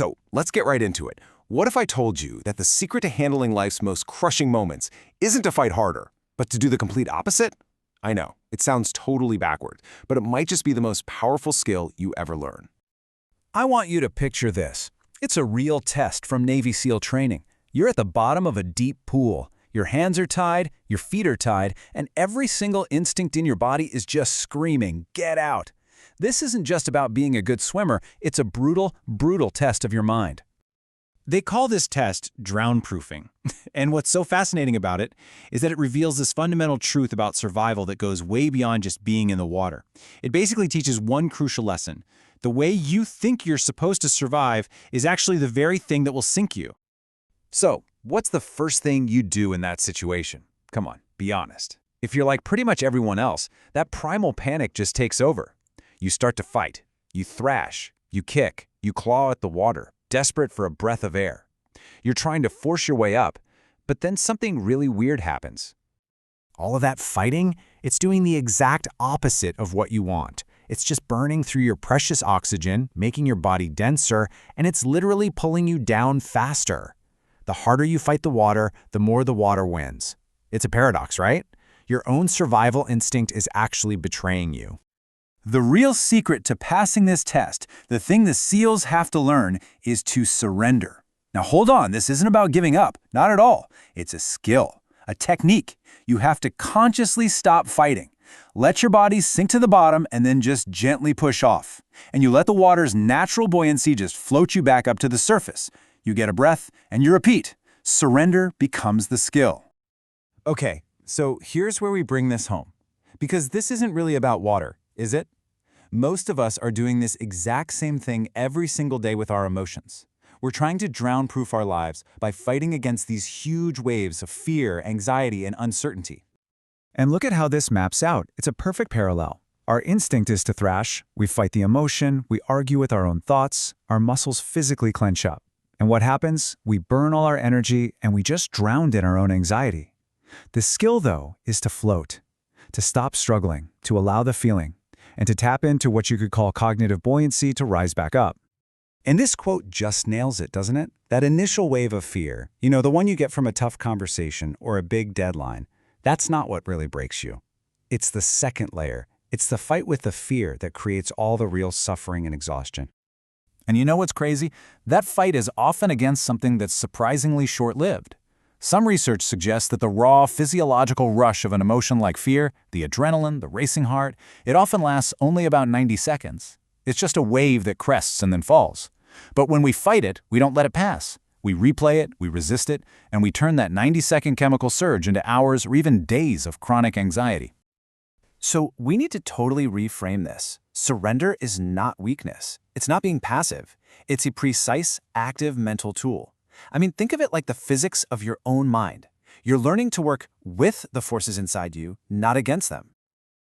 So let's get right into it. What if I told you that the secret to handling life's most crushing moments isn't to fight harder, but to do the complete opposite? I know, it sounds totally backward, but it might just be the most powerful skill you ever learn. I want you to picture this. It's a real test from Navy SEAL training. You're at the bottom of a deep pool. Your hands are tied, your feet are tied, and every single instinct in your body is just screaming, "Get out!" This isn't just about being a good swimmer, it's a brutal, brutal test of your mind. They call this test drownproofing. And what's so fascinating about it is that it reveals this fundamental truth about survival that goes way beyond just being in the water. It basically teaches one crucial lesson. The way you think you're supposed to survive is actually the very thing that will sink you. So, what's the first thing you do in that situation? Come on, be honest. If you're like pretty much everyone else, that primal panic just takes over. You start to fight. You thrash. You kick. You claw at the water, desperate for a breath of air. You're trying to force your way up, but then something really weird happens. All of that fighting, it's doing the exact opposite of what you want. It's just burning through your precious oxygen, making your body denser, and it's literally pulling you down faster. The harder you fight the water, the more the water wins. It's a paradox, right? Your own survival instinct is actually betraying you. The real secret to passing this test, the thing the SEALs have to learn, is to surrender. Now hold on, this isn't about giving up, not at all. It's a skill, a technique. You have to consciously stop fighting. Let your body sink to the bottom and then just gently push off. And you let the water's natural buoyancy just float you back up to the surface. You get a breath and you repeat. Surrender becomes the skill. Okay, so here's where we bring this home. Because this isn't really about water, is it? Most of us are doing this exact same thing every single day with our emotions. We're trying to drown-proof our lives by fighting against these huge waves of fear, anxiety, and uncertainty. And look at how this maps out. It's a perfect parallel. Our instinct is to thrash. We fight the emotion. We argue with our own thoughts. Our muscles physically clench up. And what happens? We burn all our energy and we just drown in our own anxiety. The skill, though, is to float, to stop struggling, to allow the feeling, and to tap into what you could call cognitive buoyancy to rise back up. And this quote just nails it, doesn't it? That initial wave of fear, the one you get from a tough conversation or a big deadline, that's not what really breaks you. It's the second layer. It's the fight with the fear that creates all the real suffering and exhaustion. And you know what's crazy? That fight is often against something that's surprisingly short-lived. Some research suggests that the raw physiological rush of an emotion like fear, the adrenaline, the racing heart, it often lasts only about 90 seconds. It's just a wave that crests and then falls. But when we fight it, we don't let it pass. We replay it, we resist it, and we turn that 90-second chemical surge into hours or even days of chronic anxiety. So we need to totally reframe this. Surrender is not weakness. It's not being passive. It's a precise, active mental tool. I mean, think of it like the physics of your own mind. You're learning to work with the forces inside you, not against them.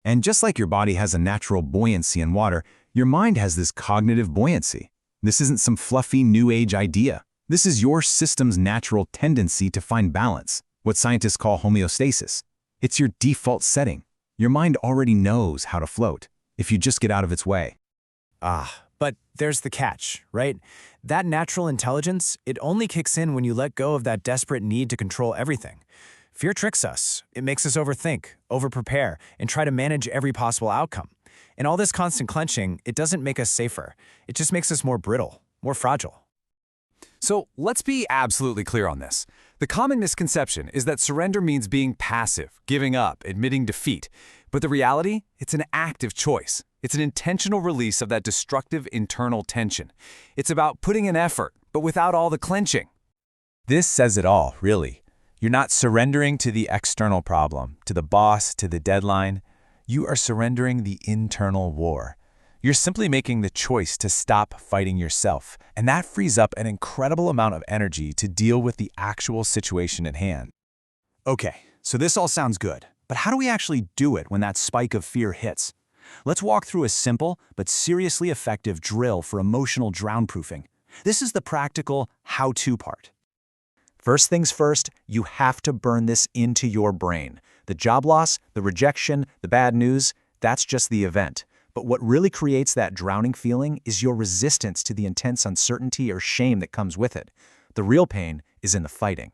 And just like your body has a natural buoyancy in water, your mind has this cognitive buoyancy. This isn't some fluffy new age idea. This is your system's natural tendency to find balance, what scientists call homeostasis. It's your default setting. Your mind already knows how to float, if you just get out of its way. But there's the catch, right? That natural intelligence, it only kicks in when you let go of that desperate need to control everything. Fear tricks us. It makes us overthink, overprepare, and try to manage every possible outcome. And all this constant clenching, it doesn't make us safer. It just makes us more brittle, more fragile. So let's be absolutely clear on this. The common misconception is that surrender means being passive, giving up, admitting defeat. But the reality, it's an active choice. It's an intentional release of that destructive internal tension. It's about putting in effort, but without all the clenching. This says it all, really. You're not surrendering to the external problem, to the boss, to the deadline. You are surrendering the internal war. You're simply making the choice to stop fighting yourself, and that frees up an incredible amount of energy to deal with the actual situation at hand. Okay, so this all sounds good, but how do we actually do it when that spike of fear hits? Let's walk through a simple but seriously effective drill for emotional drownproofing. This is the practical how-to part. First things first, you have to burn this into your brain. The job loss, the rejection, the bad news, that's just the event. But what really creates that drowning feeling is your resistance to the intense uncertainty or shame that comes with it. The real pain is in the fighting.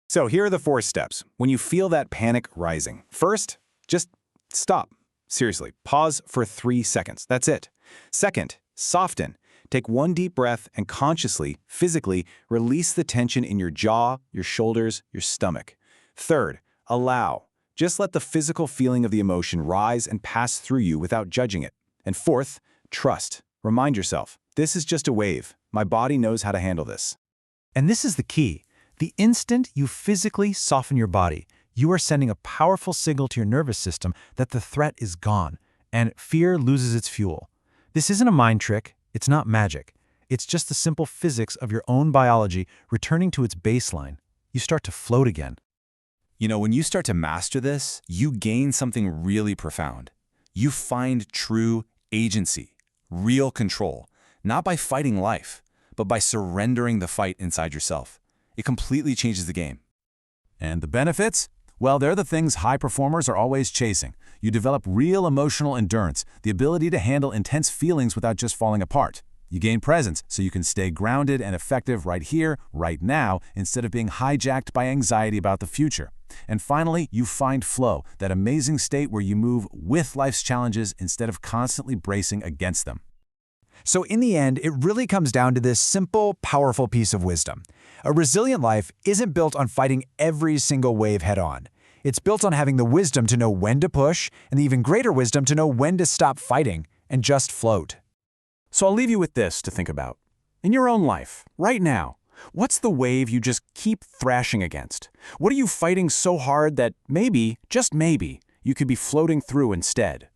So here are the 4 steps when you feel that panic rising. First, just stop. Seriously, pause for 3 seconds. That's it. Second, soften. Take 1 deep breath and consciously, physically, release the tension in your jaw, your shoulders, your stomach. Third, allow. Just let the physical feeling of the emotion rise and pass through you without judging it. And fourth, trust. Remind yourself, this is just a wave. My body knows how to handle this. And this is the key. The instant you physically soften your body, you are sending a powerful signal to your nervous system that the threat is gone, and fear loses its fuel. This isn't a mind trick. It's not magic. It's just the simple physics of your own biology returning to its baseline. You start to float again. You know, when you start to master this, you gain something really profound. You find true agency, real control, not by fighting life, but by surrendering the fight inside yourself. It completely changes the game. And the benefits? Well, they're the things high performers are always chasing. You develop real emotional endurance, the ability to handle intense feelings without just falling apart. You gain presence so you can stay grounded and effective right here, right now, instead of being hijacked by anxiety about the future. And finally, you find flow, that amazing state where you move with life's challenges instead of constantly bracing against them. So in the end, it really comes down to this simple, powerful piece of wisdom. A resilient life isn't built on fighting every single wave head-on. It's built on having the wisdom to know when to push, and the even greater wisdom to know when to stop fighting and just float. So I'll leave you with this to think about. In your own life, right now, what's the wave you just keep thrashing against? What are you fighting so hard that maybe, just maybe, you could be floating through instead?